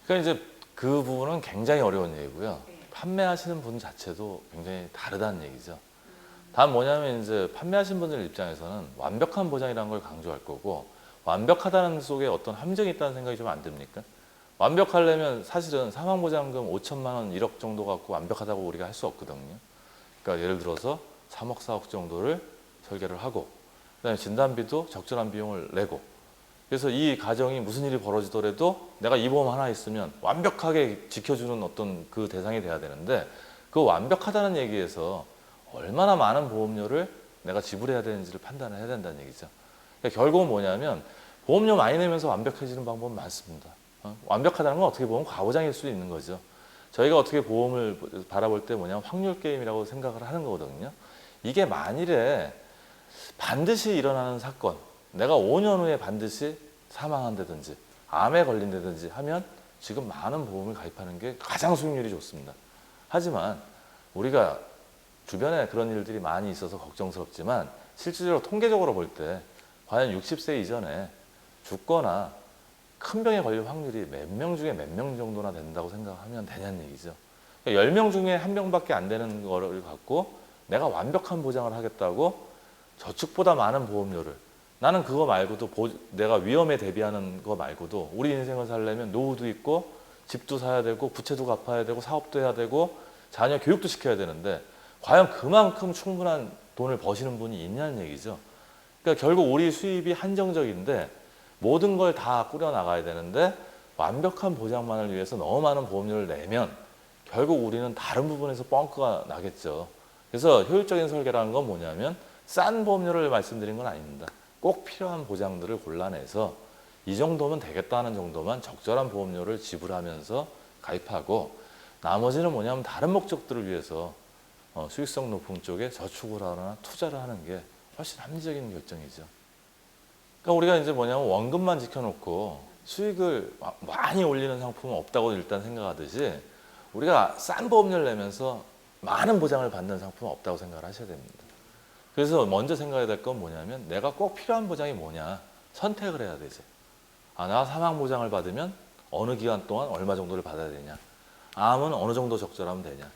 그러니까 이제 그 부분은 굉장히 어려운 얘기고요. 판매하시는 분 자체도 굉장히 다르다는 얘기죠. 다만 뭐냐면 이제 판매하신 분들 입장에서는 완벽한 보장이라는 걸 강조할 거고, 완벽하다는 속에 어떤 함정이 있다는 생각이 좀 안 듭니까? 완벽하려면 사실은 사망보장금 5천만 원, 1억 정도 갖고 완벽하다고 우리가 할 수 없거든요. 그러니까 예를 들어서 3억, 4억 정도를 설계를 하고, 그다음에 진단비도 적절한 비용을 내고, 그래서 이 가정이 무슨 일이 벌어지더라도 내가 이 보험 하나 있으면 완벽하게 지켜주는 어떤 그 대상이 돼야 되는데, 그 완벽하다는 얘기에서 얼마나 많은 보험료를 내가 지불해야 되는지를 판단을 해야 된다는 얘기죠. 그러니까 결국은 뭐냐면 보험료 많이 내면서 완벽해지는 방법은 많습니다. 완벽하다는 건 어떻게 보면 과보장일 수 있는 거죠. 저희가 어떻게 보험을 바라볼 때 뭐냐면 확률 게임이라고 생각을 하는 거거든요. 이게 만일에 반드시 일어나는 사건, 내가 5년 후에 반드시 사망한다든지 암에 걸린다든지 하면 지금 많은 보험을 가입하는 게 가장 수익률이 좋습니다. 하지만 우리가 주변에 그런 일들이 많이 있어서 걱정스럽지만 실질적으로 통계적으로 볼 때 과연 60세 이전에 죽거나 큰 병에 걸릴 확률이 몇 명 중에 몇 명 정도나 된다고 생각하면 되냐는 얘기죠. 그러니까 10명 중에 1명밖에 안 되는 거를 갖고 내가 완벽한 보장을 하겠다고 저축보다 많은 보험료를, 나는 그거 말고도 내가 위험에 대비하는 거 말고도 우리 인생을 살려면 노후도 있고 집도 사야 되고 부채도 갚아야 되고 사업도 해야 되고 자녀 교육도 시켜야 되는데 과연 그만큼 충분한 돈을 버시는 분이 있냐는 얘기죠. 그러니까 결국 우리 수입이 한정적인데 모든 걸 다 꾸려 나가야 되는데 완벽한 보장만을 위해서 너무 많은 보험료를 내면 결국 우리는 다른 부분에서 뻥크가 나겠죠. 그래서 효율적인 설계라는 건 뭐냐면 싼 보험료를 말씀드린 건 아닙니다. 꼭 필요한 보장들을 골라내서 이 정도면 되겠다는 정도만 적절한 보험료를 지불하면서 가입하고, 나머지는 뭐냐면 다른 목적들을 위해서 수익성 높은 쪽에 저축을 하거나 투자를 하는 게 훨씬 합리적인 결정이죠. 그러니까 우리가 이제 뭐냐면 원금만 지켜놓고 수익을 많이 올리는 상품은 없다고 일단 생각하듯이 우리가 싼 보험료를 내면서 많은 보장을 받는 상품은 없다고 생각을 하셔야 됩니다. 그래서 먼저 생각해야 될 건 뭐냐면 내가 꼭 필요한 보장이 뭐냐 선택을 해야 되지. 내가 사망 보장을 받으면 어느 기간 동안 얼마 정도를 받아야 되냐, 암은 어느 정도 적절하면 되냐.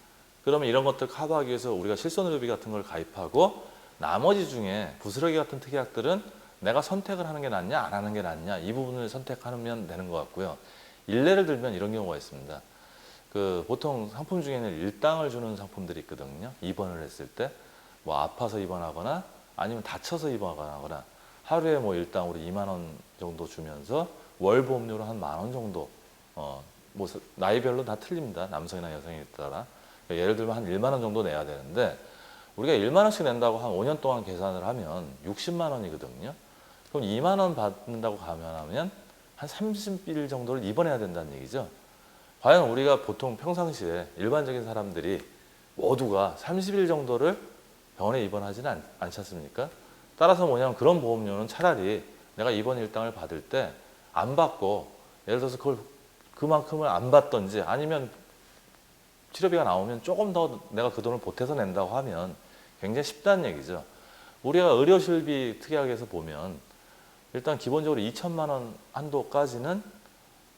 그러면 이런 것들 커버하기 위해서 우리가 실손의료비 같은 걸 가입하고, 나머지 중에 부스러기 같은 특약들은 내가 선택을 하는 게 낫냐 안 하는 게 낫냐 이 부분을 선택하면 되는 것 같고요. 일례를 들면 이런 경우가 있습니다. 보통 상품 중에는 일당을 주는 상품들이 있거든요. 입원을 했을 때 뭐 아파서 입원하거나 아니면 다쳐서 입원하거나 하루에 뭐 일당으로 2만 원 정도 주면서 월 보험료로 한 10,000원 정도, 뭐 나이별로 다 틀립니다. 남성이나 여성에 따라. 예를 들면 한 1만 원 정도 내야 되는데 우리가 1만 원씩 낸다고 한 5년 동안 계산을 하면 60만 원이거든요. 그럼 2만 원 받는다고 가면하면 한 30일 정도를 입원해야 된다는 얘기죠. 과연 우리가 보통 평상시에 일반적인 사람들이 모두가 30일 정도를 병원에 입원하지는 않지 않습니까? 따라서 뭐냐면 그런 보험료는 차라리 내가 입원 일당을 받을 때 안 받고, 예를 들어서 그만큼을 안 받던지 아니면 치료비가 나오면 조금 더 내가 그 돈을 보태서 낸다고 하면 굉장히 쉽다는 얘기죠. 우리가 의료실비 특약에서 보면 일단 기본적으로 2천만 원 한도까지는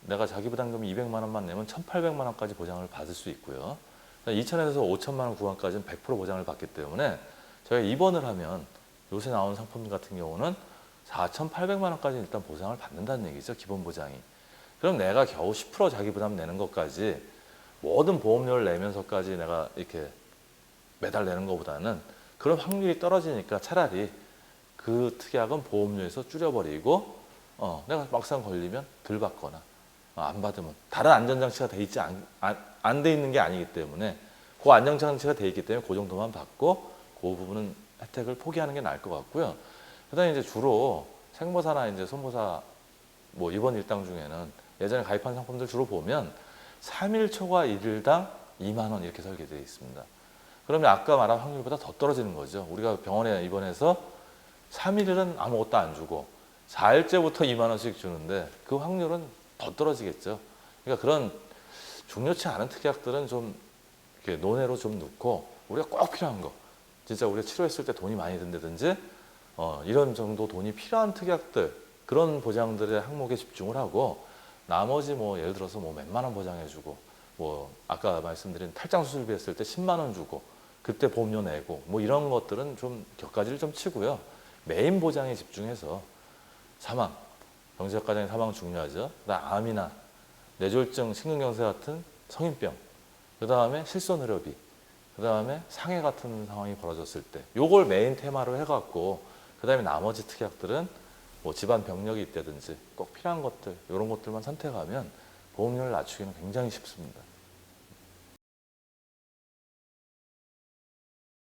내가 자기부담금이 200만 원만 내면 1,800만 원까지 보장을 받을 수 있고요. 2천에서 5천만 원 구간까지는 100% 보장을 받기 때문에 저희가 입원을 하면 요새 나온 상품 같은 경우는 4,800만 원까지 일단 보장을 받는다는 얘기죠. 기본 보장이. 그럼 내가 겨우 10% 자기부담 내는 것까지 모든 보험료를 내면서까지 내가 이렇게 매달 내는 것보다는 그런 확률이 떨어지니까 차라리 그 특약은 보험료에서 줄여버리고 내가 막상 걸리면 덜 받거나 안 받으면 다른 안전장치가 안 돼 있는 게 아니기 때문에 그 안전장치가 돼 있기 때문에 그 정도만 받고 그 부분은 혜택을 포기하는 게 나을 것 같고요. 그다음에 이제 주로 생보사나 이제 손보사 뭐 입원 일당 중에는 예전에 가입한 상품들 주로 보면 3일 초과 1일당 2만 원 이렇게 설계되어 있습니다. 그러면 아까 말한 확률보다 더 떨어지는 거죠. 우리가 병원에 입원해서 3일은 아무것도 안 주고 4일째부터 2만 원씩 주는데 그 확률은 더 떨어지겠죠. 그러니까 그런 중요치 않은 특약들은 좀 이렇게 논외로 좀 넣고 우리가 꼭 필요한 거, 진짜 우리가 치료했을 때 돈이 많이 든다든지 이런 정도 돈이 필요한 특약들, 그런 보장들의 항목에 집중을 하고, 나머지 뭐 예를 들어서 뭐 몇만 원 보장해주고 뭐 아까 말씀드린 탈장 수술비 했을 때 10만 원 주고 그때 보험료 내고 뭐 이런 것들은 좀 격가지를 좀 치고요. 메인 보장에 집중해서 사망, 경제적 가장의 사망 중요하죠. 그다음 암이나 뇌졸중, 심근경색 같은 성인병, 그 다음에 실손의료비, 그 다음에 상해 같은 상황이 벌어졌을 때 요걸 메인 테마로 해갖고 그 다음에 나머지 특약들은 뭐 집안 병력이 있다든지 꼭 필요한 것들 이런 것들만 선택하면 보험료를 낮추기는 굉장히 쉽습니다.